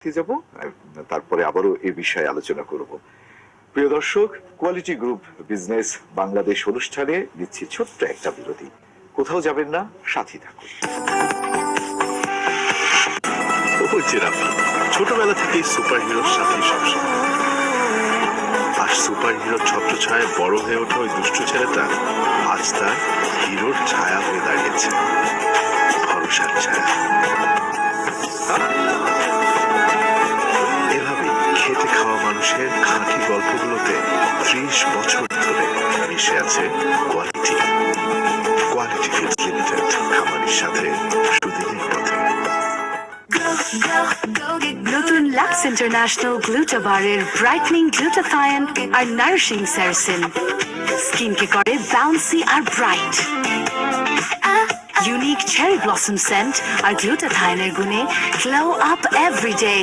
যাব, তারপরে আবারও এই বিষয়ে আলোচনা করব। প্রিয় দর্শক, কোয়ালিটি গ্রুপ বিজনেস বাংলাদেশ অনুষ্ঠানে দিচ্ছি ছোট্ট একটা বিরতি। কোথাও যাবেন না, সাথী থাকুন। ছোটবেলা থেকেই সুপার হিরোর সাথেই সবসময়, আর সুপার হিরোর ছত্রছায়ায় বড় হয়ে ওঠা ওই দুষ্টু ছেলেটা আজ তার হিরোর ছায়া হয়ে দাঁড়িয়েছে, ভরসার ছায়া। এভাবে খেতে খাওয়া মানুষের খাঁটি গল্পগুলোতে 30 বছর ধরে মিশে আছে কোয়ালিটি। কোয়ালিটি ফিডস লিমিটেড, খামারের সাথে সুদিনের পথে। নতুন লাক্স ইন্টারন্যাশনাল গ্লুটাবারের ব্রাইটনিং গ্লুটাথায়ন আর নারিশিং স্যারাসিন স্কিনকে করে বাউন্সি আর bright. Unique cherry blossom scent আর গ্লুটাথায়নের গুণে গ্লো আপ এভরি ডে।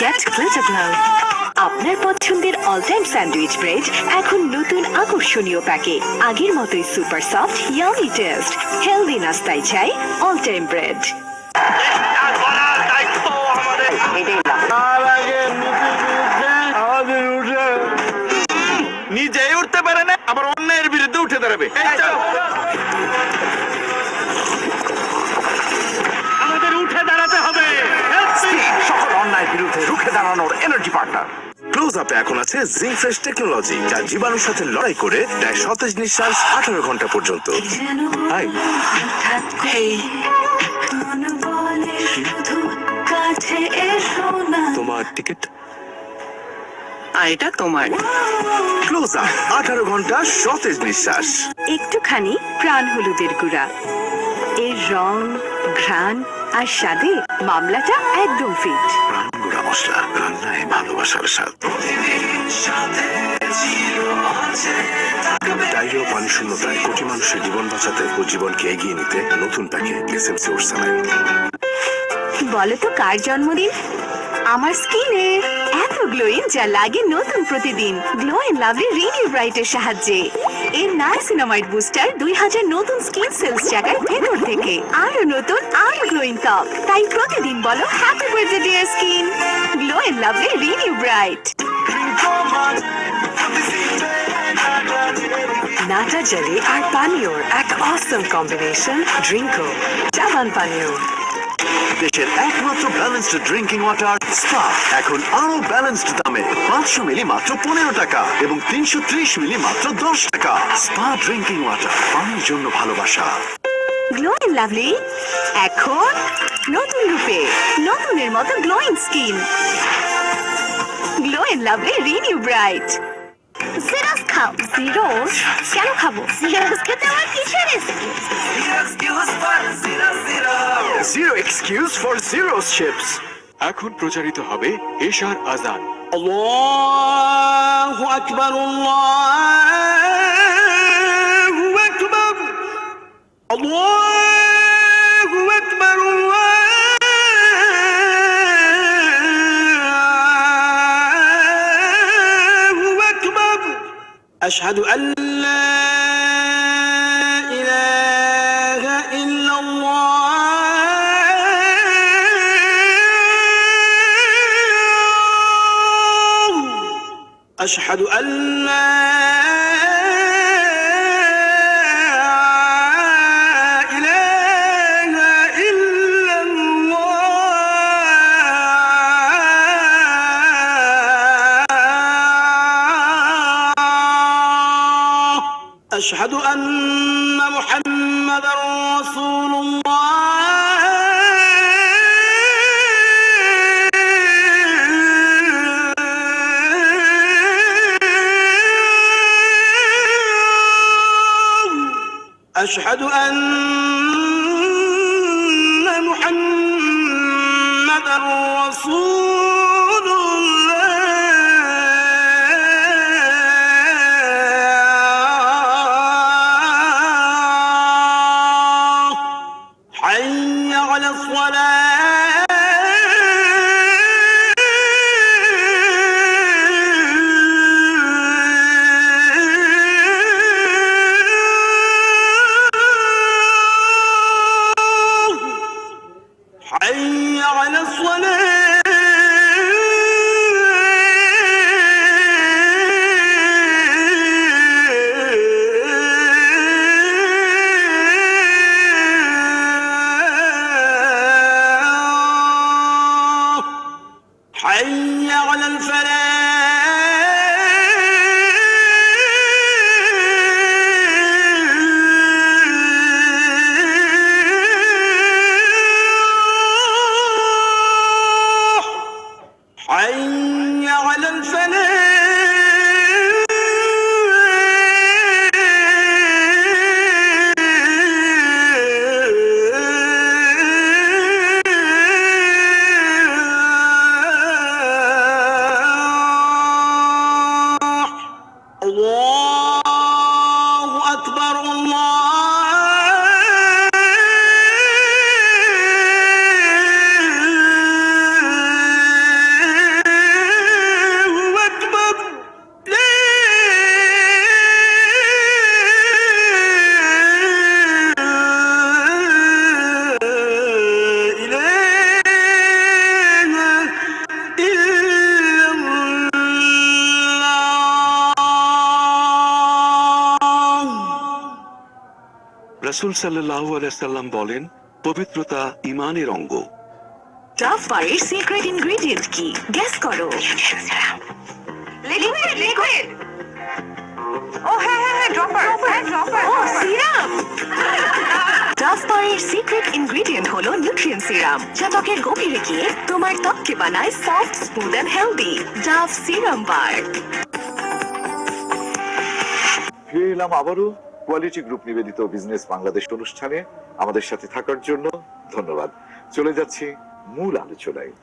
Get gluta glow. আপনার পছন্দের অল টাইম স্যান্ডউইচ ব্রেড এখন নতুন আকর্ষণীয় প্যাকে। আগের মতোই super soft, yummy taste. Healthy নাস্তায় চাই অল টাইম ব্রেড। নিজেই উঠতে পারে না, আবার অন্যের বিরুদ্ধে উঠে দাঁড়াবে। আমাদের উঠে দাঁড়াতে হবে। সকল অন্যায়ের বিরুদ্ধে রুখে দাঁড়ানোর এনার্জি পার্টনার। ক্লোজ আপে এখন আছে জিঙ্ক ফ্রেশ টেকনোলজি, যা জীবাণুর সাথে লড়াই করে দেয় সতেজ নিঃশ্বাস 18 ঘন্টা পর্যন্ত। তোমার টিকিট, এটা তোমার। ক্লোজ আপ 18 ঘন্টা সতেজ নিঃশ্বাস। একটুখানি প্রাণ হলুদের গুঁড়া, এর রং, ঘ্রাণ আর স্বাদে মামলাটা একদম ফিট। প্রাণগুড়া মশলা, রান্নায় ভালোবাসার স্বাদ। ডায়রিয়া, পানি শূন্যতায় কোটি মানুষের জীবন বাঁচাতে ও জীবনকে এগিয়ে নিতে নতুন প্যাকে এসএমসি ওরসালাইন। বলো তো কার জন্মদিন? আমার স্কিনে এত গ্লোয়িং যা লাগে নতুন প্রতিদিন। গ্লো এন্ড লাভলি রিনিউ ব্রাইটের সাহায্যে এর নাইসিনামাইড বুস্টার 2000 নতুন স্কিন সেলস জাগায় ভেতর থেকে আরো নতুন, আরো গ্লোয়িং ত্বক। তাই প্রতিদিন বলো happy birthday dear skin. Glow and lovely renew bright. Nata jelly আর পানীয়র এক অসম কম্বিনেশন, ড্রিঙ্কো চাবান পানীয়। দেশের একমাত্র ব্যালেন্সড ড্রিঙ্কিং ওয়াটার স্পা এখন আরো ব্যালেন্সড দামে। 500 মিলি মাত্র 15 টাকা এবং 330 মিলি মাত্র 10 টাকা। স্পা ড্রিঙ্কিং ওয়াটার, পানির জন্য ভালোবাসা। গ্লো এন্ড লাভলি এখন নতুন রূপে, নতুনের মতো glowing skin. Glow and lovely renew bright. সিরাস খাও। সিরোস কেন খাবো? সিরাস খেতে আমার কিসের zero excuse for zero ships. এখন প্রচারিত হবে এশার আজান। আল্লাহু আকবার, আল্লাহু আকবার, আল্লাহু আকবার, আল্লাহু আকবার। আশহাদু আল্লা ইলাহা ইল্লাল্লাহ। أشهد أن لا إله إلا الله. أشهد أن محمدا رسول الله. أشهد أن محمدا رسول الله. حي على الصلاة. حي على الصلاة. حي على الفلاح حي على الفلاح الله أكبر الله أكبر لا إله إلا الله রাসূল সাল্লাল্লাহু আলাইহি সাল্লাম বলেন, পবিত্রতা ঈমানের অঙ্গ। ডাভ বারের সিক্রেট ইনগ্রেডিয়েন্ট কি গেস করো। লিকুইড লিকুইড ও হ্যাঁ ড্রপার ও সিরাম। ডাভ বারের সিক্রেট ইনগ্রেডিয়েন্ট হলো নিউট্রিয়েন্ট সিরাম, যা ত্বকের গভীরে গিয়ে তোমার ত্বককে বানায় soft, smooth and healthy. Dove serum bar. ফিরে এলাম আবারও কোয়ালিটি গ্রুপ নিবেদিত বিজনেস বাংলাদেশ অনুষ্ঠানে। আমাদের সাথে থাকার জন্য ধন্যবাদ। চলে যাচ্ছি মূল আলোচনায়।